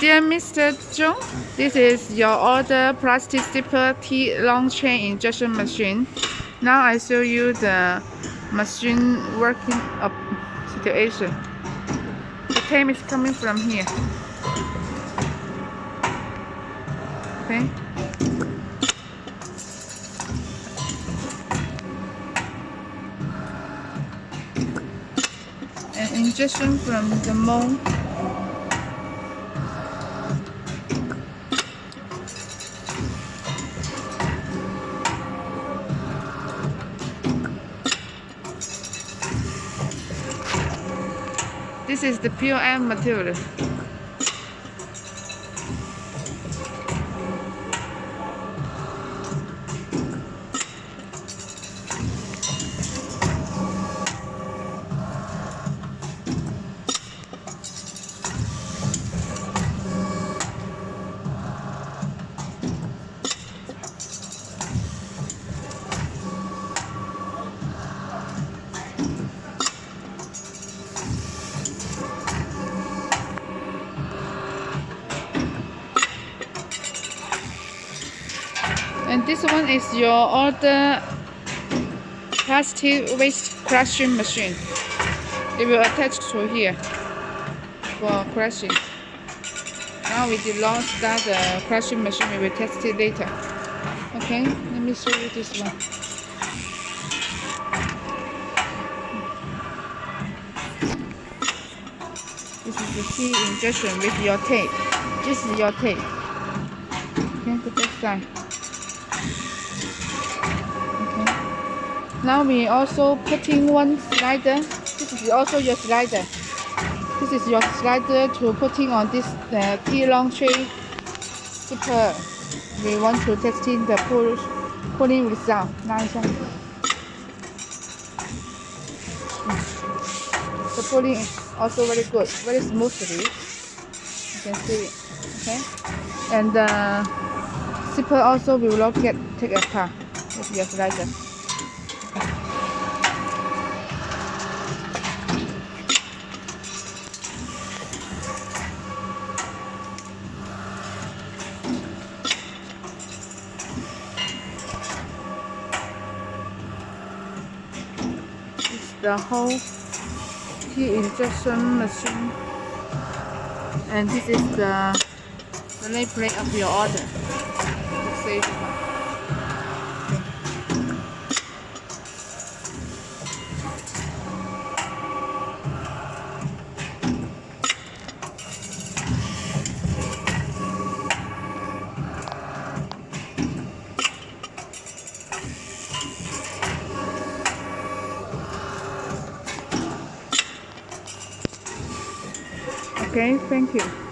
Dear Mr. Zhong, this is your order plastic zipper T-long chain injection machine. Now I show you the machine working situation. The tape is coming from here. Okay. An injection from the mold. This is the PLM material. And this one is your order plastic waste crushing machine. It will attach to here for crushing. Now we did not start the crushing machine. We will test it later. Okay, let me show you this one. This is the key injection with your tape. This is your tape. Okay, the back side. Now we also putting one slider. This is also your slider. This is your slider to putting on this T-long chain zipper. We want to testing the pulling result. 拿一下。The pulling is also very good, very smoothly. You can see it. Okay. And the zipper also will not take apart with your slider. The whole key injection machine, and this is the nameplate of your order. Okay, thank you.